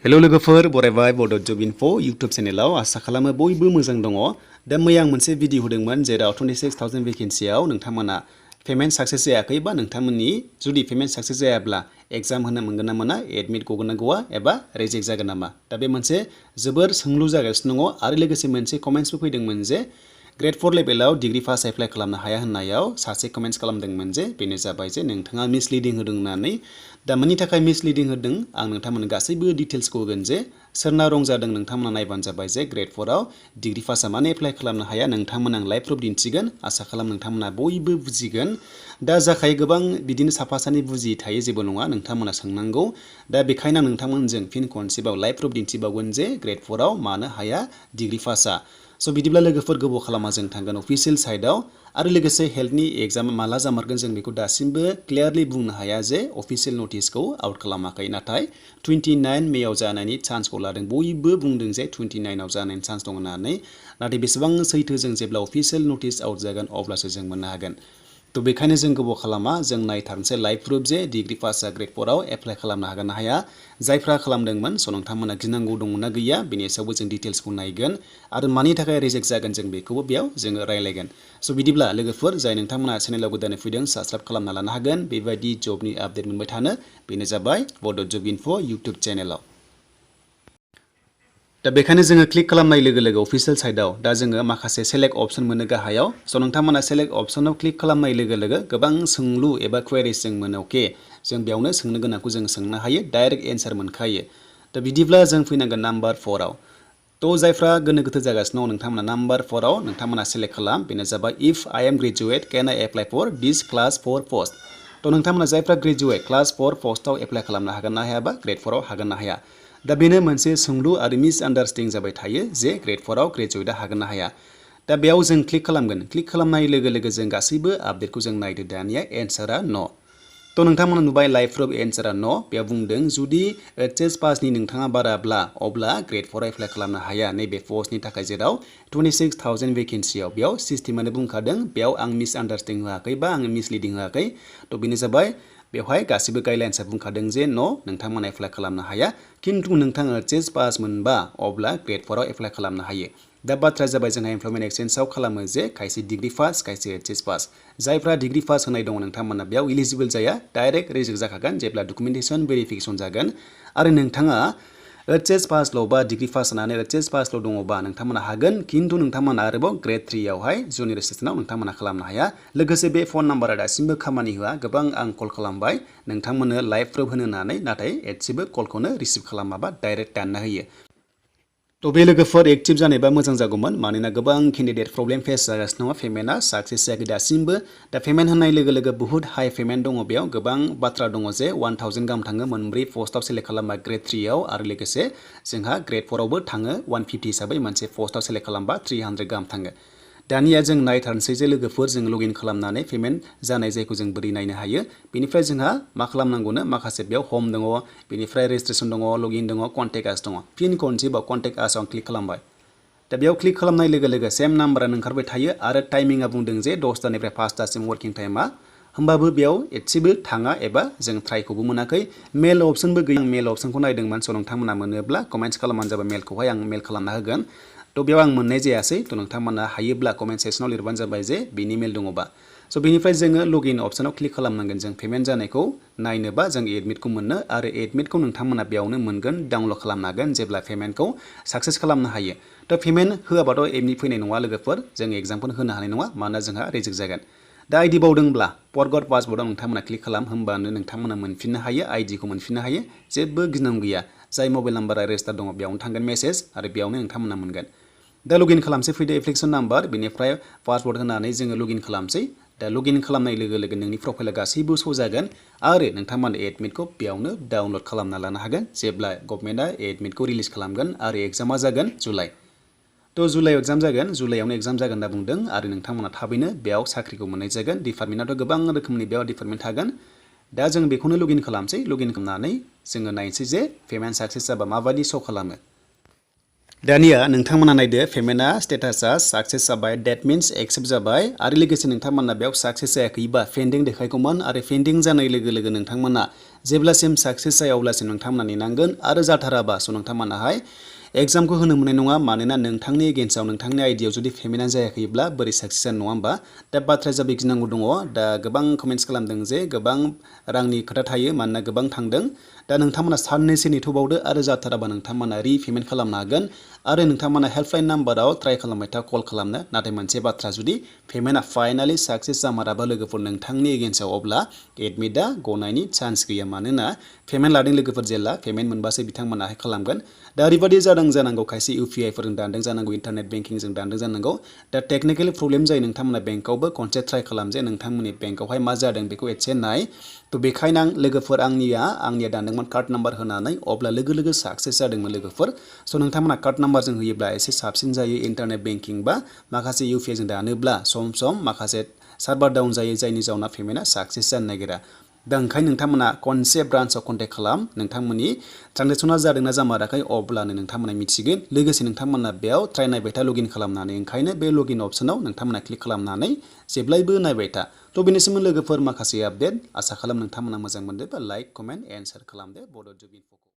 Hello लोगोफोर बरायबाय बड' जब enough' YouTube चेनेलाव आसा खालामो बयबो मोजां दङ। दा मैया आं मोनसे भिडिअ होदोंमोन जेराव 26,000 भेकेन्सियाव नोंथांमोना पेमेन्ट साक्सेस जायाखै बा नोंथांमोननि जुदि पेमेन्ट साक्सेस जायाब्ला एग्जाम होनो मोनगोन ना मोना, एडमिट गगोन ना गवा एबा रिजेक्ट जागोन नामा। दा बे मोनसे जोबोर सोंलु जागासिनो दङ आरो लोगोसे मोनसे कमेन्ट्सबो फैदोंमोन जे ग्रेड 4 लेभेलाव डिग्री पास एप्लाइ खालामनो हाया होननायाव सासे कमेन्ट्स खालामदोंमोन जे बेनो जाबाय जे नोंथाङा मिसलिडिं होदों होननानै। दा मानि थाखाय मिसलिडिं होदों आं नोंथांमोननो गासैबो डिटेल्सखौ होगोन जे सोरना रं जादों नोंथांमोना नायबानो जाबाय जे ग्रेड 4आव डिग्री पासआ मानो एप्लाइ खालामनो हाया नोंथांमोना आं लाइभ प्रुफ दिन्थिगोन। आसा खालाम नोंथांमोना बयबो बुजिगोन। दा जाखायो गोबां बिदिनो साफा सानै बुजियै थायो, जेबो नङा, नोंथांमोना सोंनांगौ। दा बेखायनो आं नोंथांमोनजों फिन खनसेबाव लाइभ प्रुफ दिन्थिबावगोन जे ग्रेड 4आव मानो हाया डिग्री पासआ। स' बिदिब्ला लोगोफोर गोबाव खालामा जों थांगोन अफिसियेल साइटआव आरो लोगोसे हेल्थनि एग्जाम माला जामारगोन जों बेखौ दासिमबो क्लियारलि बुंनो हाया जे अफिसियेल नटिसखौ आउट खालामाखै। नाथाय 29 मेआव जानायनि चान्सखौ लादों। बयबो बुंदों जे 29आव जानायनि चान्स दं होननानै। नाथाय बेसेबां सैथो जों जेब्ला अफिसियेल नटिस आउट जागोन अब्लासो जों मोननो हागोन। थ' बेखायनो जों गोबाव खालामा, जों नायथारनोसै लाइभ प्रुफ जे डिग्री पासआ ग्रेड 4आव एप्लाइ खालामनो हागोन ना हाया। जायफ्रा खालामदोंमोन स' नोंथांमोना गिनांगौ दंना गैया बेनि सायावबो जों डिटेल्सखौ नायगोन आरो मानि थाखाय रिजेक्ट जागोन जों बेखौबो बेयाव जोङो रायलायगोन। स' बिदिब्ला लोगोफोर जाय नोंथांमोना चेनेलाव गोदानै फैदों साबस्क्राइब खालामना लानो हागोन बेबायदि जबनि आपडेट मोनबाय थानो। बेनो जाबाय बड' जब इनफ' इउटुब चेनेलाव। दा बेखायनो जोङो क्लिक खालामनाय लोगो लोगो अफिसियेल साइटआव दा जोङो माखासे सेलेक्ट अप्सन मोनो गाहायाव। स' नोंथांमोना सेलेक्ट अप्सनाव क्लिक खालामनाय लोगो लोगो गोबां सोंलु एबा कुवेरिस जों मोनो। अके, जों बेयावनो सोंनो गोनांखौ जों सोंनो हायो, डाइरेक्ट एन्सार मोनखायो। दा बिदिब्ला जों फैनांगोन नाम्बार 4आव। थ' जायफ्रा गोनो गोथो जागासिनो दं नोंथांमोना नाम्बार 4आव नोंथांमोना सेलेक्ट खालाम। बेनो जाबाय if I am graduate can I apply for this class 4 post. थ' नोंथांमोना जायफ्रा ग्रेजुवेट क्लास 4 पस्टआव एप्लाइ खालामनो हागोन ना हायाबा ग्रेड 4आव हागोन ना हाया। दा बेनो मोनसे सोंलु आरो मिसआन्डारस्टेन्डिं जाबाय थायो जे ग्रेड 4आव ग्रेजुवेटआ हागोन ना हाया। दा बेयाव जों क्लिक खालामगोन। क्लिक खालामनाय लोगो लोगो जों गासैबो आपडेटखौ जों नायदो। दानिया एन्सारा न'। थ' नोंथांमोना नुबाय लाइभ प्रुफ एन्सारा न'। बेयाव बुंदों जुदि एचएस पासनि नोंथाङा बाराब्ला अब्ला ग्रेड 4आव एप्लाइ खालामनो हाया नैबे पस्टनि थाखाय, जेराव 26,000 भेकेन्सियाव बेयाव सिस्टेमानो बुंखादों। बेयाव आं मिसआन्डारस्टेन्डिं होआखै बा आं मिसलिडिं होआखै। थ' बेनो जाबाय बेवहाय गासिबो गाइडलाइन्सआ बुंखादों जे न' नोंथांमोना एप्लाइ खालामनो हाया। खिन्थु नोंथाङा एचएस पास मोनबा अब्ला ग्रेड 4आव एप्लाइ खालामनो हायो। दा बाथ्राया जाबाय जोंहा एमप्लयमेन्ट एक्सचेन्जआव खालामो जे खायसे डिग्री पास खायसे एचएस पास। जायफ्रा डिग्री पास होनाय दङ नोंथांमोना बेयाव इलिजिबोल जाया, डाइरेक्ट रिजेक्ट जाखागोन जेब्ला डकुमेन्टेसन भेरिफिकेसन जागोन। आरो नोंथाङा एचएस पासल' बा डिग्री पास होनानै एचएस पासल' दङबा नोंथांमोना हागोन। खिन्थु नोंथांमोना आरोबाव ग्रेड 3आवहाय जुनियर एसिस्टेन्टआव नोंथांमोना खालामनो हाया। लोगोसे बे फन नाम्बारा दासिमबो खामानि होआ। गोबां आं कल खालामबाय नोंथांमोननो लाइभ प्रुफ होनो होननानै, नाथाय एसेबो कलखौनो रिसिभ खालामाबा डाइरेक्ट दानना होयो। थ' बे लोगोफोर एक्टिभ जानायबा मोजां जागौमोन, मानोना गोबां केन्डिडेट प्रब्लेम फेस जागासिनो दङ। पेमेन्टआ साक्सेस जायाखै दासिमबो। दा पेमेन्ट होननाय लोगो लोगो बुहुत हाई पेमेन्ट दङ। बेयाव गोबां बाथ्रा दङ जे 1000 गाहाम थाङो मोनब्रै पस्टआव सेलेक्ट खालामबा ग्रेड 3आव आरो लोगोसे जोंहा ग्रेड 4आवबो थाङो 150 हिसाबै मोनसे पस्टआव सेलेक्ट खालामबा 300 गाहाम थाङो। दानिया जों नायथारनोसै जे लोगोफोर जों लगइन खालामनानै पेमेन्ट जानाय जायखौ जों बोरै नायनो हायो। बेनिफ्राय जोंहा मा खालामनांगौनो माखासे बेयाव हम दङ, बेनिफ्राय रेजिस्ट्रेसन दङ, लगइन दङ, कन्टेक्ट आस दङ। फिन खनसेबाव कन्टेक्ट आसाव क्लिक खालामबाय। दा बेयाव क्लिक खालामनाय लोगो लोगो सेम नाम्बारानो ओंखारबाय थायो आरो टाइमिंआ बुंदों जे 10टानिफ्राय 5टासिम वार्किं टाइमा। होमबाबो बेयाव एसेबो थाङा एबा जों ट्राइखौबो मोनाखै। मेल अप्सनबो गैया। मेल अप्सनखौ नायदोंमोन। स' नोंथांमोना मोनोब्ला कमेन्ट्स खालामबानो जाबाय, मेलखौहाय आं मेल खालामना होगोन। थ' बेयाव आं मोननाय जायासै। थ' नोंथांमोना हायोब्ला कमेन्ट सेक्सनाव लिरबानो जाबाय जे बिनि मेल दङबा। स' बेनिफ्राय जोङो लगइन अप्सनाव क्लिक खालामनांगोन जों पेमेन्ट जानायखौ नायनोबा जों एडमिटखौ मोननो। आरो एडमिटखौ नोंथांमोना बेयावनो मोनगोन, डाउनलड खालामनो हागोन जेब्ला पेमेन्टखौ साक्सेस खालामनो हायो। थ' पेमेन्ट होआबाथ' एडमिट फैनाय नङा लोगोफोर, जों एग्जामखौनो होनो हानाय नङा, मानोना जोंहा रिजेक्ट जागोन। दा आइडि बावदोंब्ला फरगट पासवर्डआव नोंथांमोना क्लिक खालाम, होमबानो नोंथांमोना मोनफिननो हायो, आइडिखौ मोनफिननो हायो। जेबो गिनांगौ गैया। जाय मबाइल नाम्बारा रेजिस्टार दङ बेयावनो थांगोन मेसेज आरो बेयावनो नोंथांमोना मोनगोन। दा लगइन खालामसै, फैदो एप्लिकेसन नाम्बार बेनिफ्राय पासवर्ड होनानै जोङो लगइन खालामसै। दा लगइन खालामनाय लोगो लोगो नोंनि प्रफाइला गासैबो श' जागोन आरो नोंथांमोना एडमिटखौ बेयावनो डाउनलड खालामना लानो हागोन जेब्ला गभर्नमेन्टआ एडमिटखौ रिलिज खालामगोन आरो एग्जामा जागोन जुलाइ। थ' जुलाइआव एग्जाम जागोन, जुलाइआवनो एग्जाम जागोन होनना बुंदों आरो नोंथांमोना थाबैनो बेयाव साख्रिखौ मोननाय जागोन। डिपार्टमेन्टआथ' गोबां रोखोमनि बेयाव डिपार्टमेन्ट थागोन। दा जों बेखौनो लगइन खालामसै। लगइन खालामनानै जोङो नायनोसै जे पेमेन्ट साक्सेस जाबा माबायदि श' खालामो। दानिया नोंथांमोना नायदो पेमेन्टआ स्टेटासआ साक्सेस जाबाय, डेट मिन्स एक्सेप्ट जाबाय आरो लोगोसे नोंथांमोना बेयाव साक्सेस जायाखैबा पेन्डिं देखायगौमोन आरो पेन्डिं जानाय लोगो लोगो नोंथांमोना जेब्लासिम साक्सेस जाया अब्लासिम नोंथांमोना नेनांगोन आरो जाथाराबा नोंथांमोनाहाय एग्जामखौ होनो मोननाय नङा मानोना नोंथांनि एगेन्स्टआव नोंथांनि आइडियाव जुदि पेमेन्टआ जायाखैब्ला बोरै साक्सेस जानो नङा होमबा दा बाथ्राया जाबाय गिनांगौ दङ दा गोबां कमेन्ट्स खालामदों जे गोबां रांनि खोथा थायो मानोना गोबां थांदों दा नोंथांमोना साननैसो नेथ'बावदो आरो जाथाराबा नोंथांमोना रिपेमेन्ट खालामनो हागोन आरो नोंथांमोना हेल्पलाइन नाम्बाराव ट्राइ खालामबाय था कल खालामनो नाथाय मोनसे बाथ्रा जुदि पेमेन्टआ फाइनालि साक्सेस जामाराबा लोगोफोर नोंथांनि एगेन्स्टआव अब्ला एडमिटआ गनायनि चान्स गैया मानोना पेमेन्ट लादों लोगोफोर जेला पेमेन्ट मोनबासो बिथांमोनाहाय खालामगोन दा ओरैबायदि जादों जानांगौ खायसे इउपिआइफोरजों दानदों जानांगौ इन्टारनेट बेंकिंजों दानदों जानांगौ दा टेकनिकेलि प्रब्लेम जायो नोंथांमोना बेंकआवबो खनसे ट्राइ खालाम जे नोंथांमोननि बेंकआवहाय मा जादों बेखौ एसे नाय थ' बेखायनो लोगोफोर आंनिया दानदोंमोन कार्ड नाम्बार होनानै अब्ला लोगो लोगो साक्सेस जादोंमोन लोगोफोर स' नोंथांमोना कार्ड नाम्बारजों होयोब्ला एसे साबसिन जायो इन्टारनेट बेंकिं बा माखासे इउपिआइजों दानोब्ला सम माखासे सार्भार डाउन जायो जायनि जाउनाव पेमेन्टआ साक्सेस जानो नागिरा दा ओंखायनो नोंथांमोना खनसे ब्रान्सआव कन्टेक्ट खालाम नोंथांमोननि ट्रान्जेकसना जादोंना जामाराखै अब्लानो नोंथांमोना मिथिगोन लोगोसे नोंथांमोना बेयाव ट्राइ नायबाय था लगइन खालामनानै ओंखायनो बे लगइन अप्सनाव नोंथांमोना क्लिक खालामनानै जेब्लायबो नायबाय था थ' बेनिसिम लोगोफोर माखासे आपडेट आसा खालाम नोंथांमोना मोजां मोनदो बा लाइक कमेन्ट एन्ड शेयार खालामदो बड' जब इनफ'खौ